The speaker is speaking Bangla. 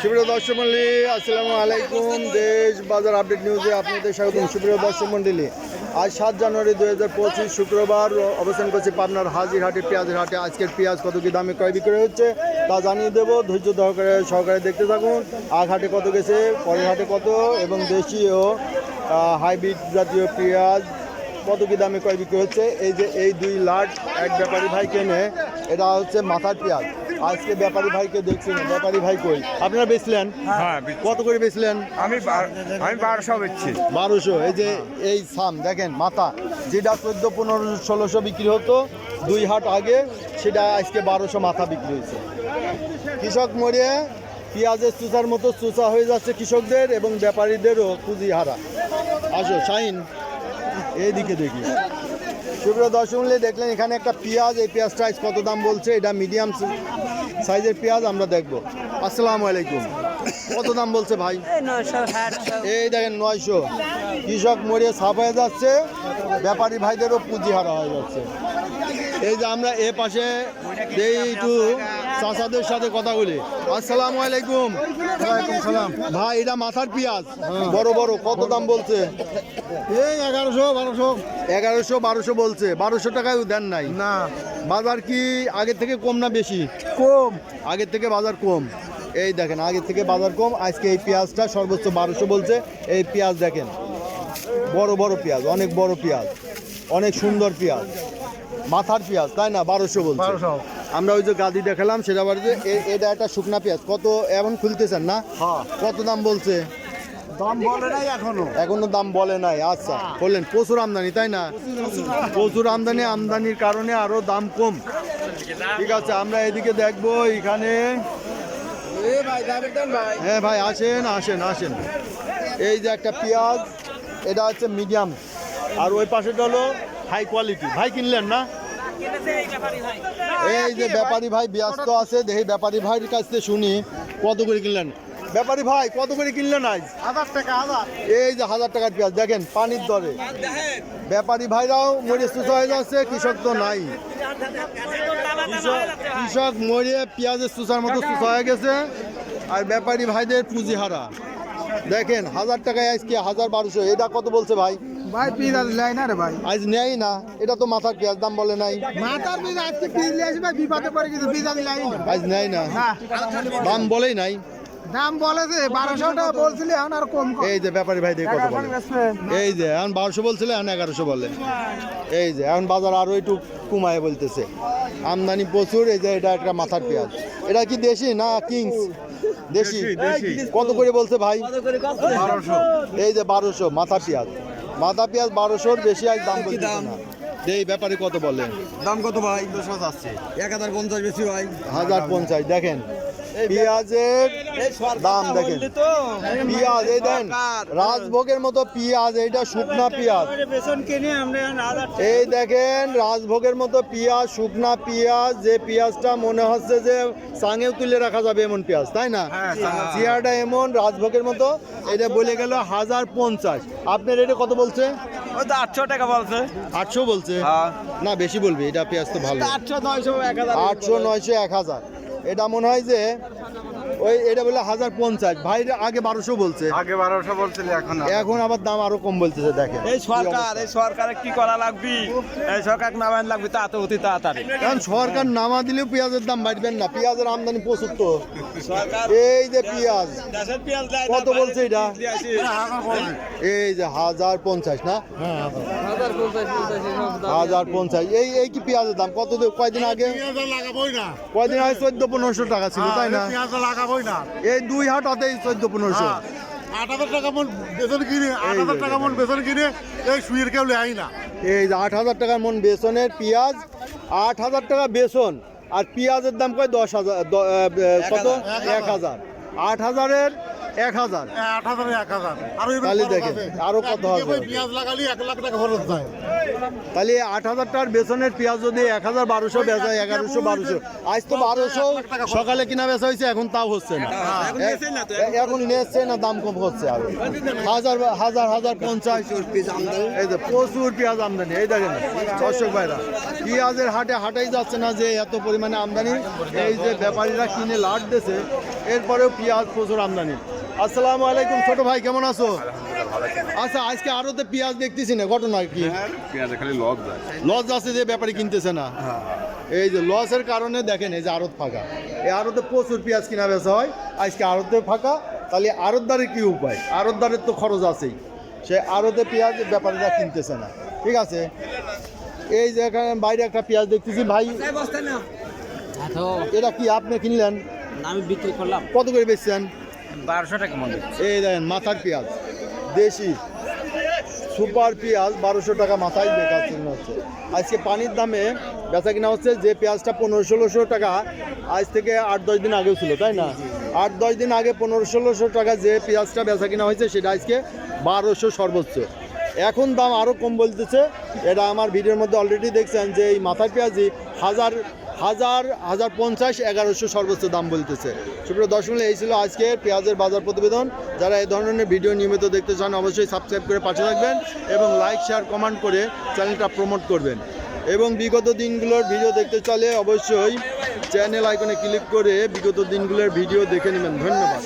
সুপ্রিয় দর্শক মন্ডলী, আসসালামু আলাইকুম। দেশ বাজার আপডেট নিউজে আপনাদের স্বাগতম। সুপ্রিয় দর্শক মন্ডলী, আজ 7 জানুয়ারি 2025 শুক্রবার অবস্থান করছি পাবনার হাজিরহাটে পেঁয়াজের হাটে। আজকের পেঁয়াজ কত কি দামে ক্রয় বিক্রয় হচ্ছে তা জানিয়ে দেবো। ধৈর্য সহকারে দেখতে থাকুন। আগ হাটে কত গেছে, পরের হাটে কত, এবং দেশি ও হাইব্রিড জাতীয় পেঁয়াজ কত কি দামে ক্রয় বিক্রয় হচ্ছে। এই যে এই 2 লাট এক ব্যাপারী ভাই কেনে, এটা হচ্ছে মাথার পেঁয়াজ। আজকে ব্যাপারী ভাইকে দেখছেন, ব্যাপারী ভাই কই? আপনারা বেচলেন? হ্যাঁ, কত করে বেচলেন? আমি 1200 বেচছি। 1200। এই যে এই সাম দেখেন, মাথা যেটা 14, 15, 1600 বিক্রি হতো 2 হাট আগে, সেটা আজকে 1200 মাথা বিক্রি হয়েছে। কৃষক মরে পেঁয়াজের চুচার মতো চুচা হয়ে যাচ্ছে কৃষকদের এবং ব্যাপারীদেরও পুঁজি হারা। আসো শাহিন, এইদিকে দেখি। সুপ্রিয় দর্শক মণ্ডলী, দেখলেন এখানে একটা পেঁয়াজ, এই পেঁয়াজটা আজ কত দাম বলছে। এটা মিডিয়াম সাইজের পেঁয়াজ, আমরা দেখবো। আসসালামু আলাইকুম, কত দাম বলছে ভাই? এই দেখেন 900। কৃষক মরে সাফ হয়ে যাচ্ছে, ব্যাপারী ভাইদেরও পুঁজি হারা হয়ে যাচ্ছে। এই যে আমরা এ পাশে একটু চাচাদের সাথে কথা বলি। আসসালামু আলাইকুম। ওয়ালাইকুম সালাম। ভাই, এটা মাথার পেঁয়াজ বড় বড়, কত দাম বলছে? এই 1100 1200। 1100 1200 বলছে। 1200 টাকায় দেন নাই না, বাজার কি আগের থেকে কম না বেশি? কম। আগের থেকে বাজার কম। এই দেখেন, আগের থেকে বাজার কম। আজকে এই পেঁয়াজটা সর্বোচ্চ 1200 বলছে। এই পেঁয়াজ দেখেন, বড় বড় পেঁয়াজ, অনেক বড় পেঁয়াজ, অনেক সুন্দর পেঁয়াজ, মাথার পেঁয়াজ, তাই না? 1200 বলছে। 1200। আমরা ওই যে গাদি দেখালাম সেটা বাড়িতে। এটা একটা শুকনা পেঁয়াজ, কত এমন খুলতেছেন না? হ্যাঁ। কত দাম বলছে? দাম বলে নাই এখনো দাম বলে নাই। আচ্ছা, বললেন প্রচুর আমদানি, তাই না? প্রচুর আমদানি, আমদানির কারণে আরো দাম কম। ঠিক আছে, আমরা এদিকে দেখবো। এখানে হ্যাঁ ভাই, আসেন আসেন আসেন। এই যে একটা পেঁয়াজ, এটা হচ্ছে মিডিয়াম, আর ওই পাশেটা হলো হাই কোয়ালিটি। ভাই কিনলেন না? এই যে ব্যাপারী ভাই ব্যস্ত আছে, দেখি ব্যাপারী ভাইয়ের কাছ থেকে শুনি কত করে কিনলেন। ব্যাপারী ভাই, কত করে কিনলেন আজ? 1000 টাকা। 1000। এই যে 1000 টাকার পেঁয়াজ দেখেন, পানির দরে। ব্যাপারী ভাইরাও মরে সুস্থ হয়ে যাচ্ছে, কৃষক তো নাই। কৃষক মরে পেঁয়াজের সুসার মতো সুস্থ হয়ে গেছে, আর ব্যাপারী ভাইদের পুঁজি হারা। দেখেন 1000 টাকায় আজকে 1200। এটা কত বলছে ভাই? ভাই পিস লাই না রে ভাই। আজ নেই না, এটা তো মাথার পেঁয়াজ, দাম বলে নাই। মাথার পিস আজকে পিস নিয়ে আসবে, বিপদে পড়ে কিন্তু পিস লাই না। আজ নেই না, না, দাম বলেই নাই। দাম বলেছে 1200 টাকা বলছিলি, এখন আর কম কম। এই যে ব্যাপারী ভাই দেখে কত বলে। এই যে এখন 1200 বলছিল, এখন 1100 বলে। এই যে এখন বাজার আরো একটু কমায় বলতেছে, আমদানি প্রচুর। এই যে এটা একটা মাথার পেঁয়াজ, এটা কি দেশি না কিংস? দেশি। কত করে বলছে ভাই? 1200। এই যে 1200 মাথা পেঁয়াজ। মাথা পেঁয়াজ 1200-র বেশি আজ দাম বলছে না। এই ব্যাপারে কত বলেন? দাম কত ভাই? 200 আছে। 1050 বেশি ভাই। 1050। দেখেন পেঁয়াজের দাম, দেখেন পেঁয়াজ, এই দেন রাজভোগের মতো পেঁয়াজ, এইটা শুকনা পেঁয়াজ। এই দেখেন রাজভোগের মতো পেঁয়াজ, শুকনা পেঁয়াজ, যে পেঁয়াজটা মনে হচ্ছে যে চাঙেও তুলে রাখা যাবে এমন পেঁয়াজ, তাই না? চেয়ারটা এমন রাজভোগের মতো। এটা বলে গেল 1050। আপনার এটা কত বলছে? 800 টাকা বলছে। 800 বলছে। হ্যাঁ। না, বেশি বলবে, এটা পেঁয়াজ তো ভালো। 800 900 1000। 800 900 1000। এটা মনে হয় যে ওই এটা বলে 1050। ভাই আগে 1200 বলছে, আগে 1200 বলছিল, এখন আবার দাম আরো কম বলতেছে। দেখেন এই সরকারে কি করা লাগবে? এই সরকার নামাইন লাগবে তা তো অতি তাড়াতাড়ি। কারণ সরকার নামা দিলেও পেঁয়াজের দাম বাড়বেন না, পেঁয়াজের আমদানি প্রচুর তো। সরকার এই যে পেঁয়াজ দেশের পেঁয়াজ দেয় কত বলছে এটা? এই যে 1050 না? 1050। এই কি পেঁয়াজের দাম? কত কয়দিন আগে? কয়দিন আগে 1400-1500 টাকা ছিল, তাই না? লাগাবই না। এই 2 হাট হাতেই 1400-1500। 8000 টাকা মন বেতন কিনে, 8000 টাকা মন বেতন কিনে এই সুইয়ের কেউ লেই না। এই যে 8000 টাকার মন বেসনের পেঁয়াজ, 8000 টাকা বেসন, আর পেঁয়াজের দাম কয় 10,000, কত? 1000। 8000-এর 1000 8,000 1000 আর তাহলে দেখেন, আরো কত হবে? পেঁয়াজ লাগালি 1 লাখ টাকা খরচ যায়। তাহলে 8,000 টাকার বেতনের পেঁয়াজ যদি 1,1200 বেচা, 1100-1200, আজ তো 1200 সকালে কিনা বেচা হয়েছে, এখন তাও হচ্ছে না। এখন নিচ্ছে না, দাম কম হচ্ছে আরো। হাজার 50 এই যে প্রচুর পেঁয়াজ আমদানি। এই দেখেন দর্শক ভাইরা, পেঁয়াজের হাটাই যাচ্ছে না যে এত পরিমাণে আমদানি। এই যে ব্যাপারীরা কিনে লাট দিয়েছে, এরপরেও পেঁয়াজ প্রচুর আমদানি। আসসালামু আলাইকুম ছোট ভাই, কেমন আছো? আচ্ছা, আজকে আরোতে পেঁয়াজ দেখতেছি না, ঘটনা কি? পেঁয়াজে খালি লস যায়। লস আছে যে ব্যাপারী কিনতেছে না। এই যে লসের কারণে দেখেন এই যে আড়ত ফাঁকা। এই আড়তে প্রচুর পেঁয়াজ কিনা বেচা হয়, আজকে আড়তে ফাঁকা। তাহলে আড়তদারের কি উপায়? আড়তদারের তো খরচ আছেই, সে আড়তে পেঁয়াজ ব্যাপারীরা কিনতেছে না। ঠিক আছে, এই যে এখানে বাইরে একটা পেঁয়াজ দেখতেছি ভাই, এটা কি আপনি কিনলেন? আমি বিক্রি করলাম কত করে বেচছেন? 1200 টাকা মনে। এই দেখেন মাথার পেঁয়াজ, দেশি সুপার পেঁয়াজ 1200 টাকা মাথায় বেকার কিনা হচ্ছে। আজকে পানির দামে বেচা কিনা হচ্ছে। যে পেঁয়াজটা 1500-1600 টাকা আজ থেকে 8-10 দিন আগেও ছিল, তাই না? 8-10 দিন আগে 1500-1600 টাকা যে পেঁয়াজটা বেচা কিনা হয়েছে, সেটা আজকে 1200 সর্বোচ্চ। এখন দাম আরও কম বলতেছে। এটা আমার ভিডিওর মধ্যে অলরেডি দেখছেন যে এই মাথার পেঁয়াজই 1050, 1100 সর্বোচ্চ দাম বলতেছে। সুপ্রিয় দর্শক, এই ছিল আজকে পেঁয়াজের বাজার প্রতিবেদন। যারা এই ধরনের ভিডিও নিয়মিত দেখতে চান, অবশ্যই সাবস্ক্রাইব করে পাশে থাকবেন এবং লাইক, শেয়ার, কমেন্ট করে চ্যানেলটা প্রমোট করবেন। এবং বিগত দিনগুলোর ভিডিও দেখতে চাইলে অবশ্যই চ্যানেল আইকনে ক্লিক করে বিগত দিনগুলোর ভিডিও দেখে নেবেন। ধন্যবাদ।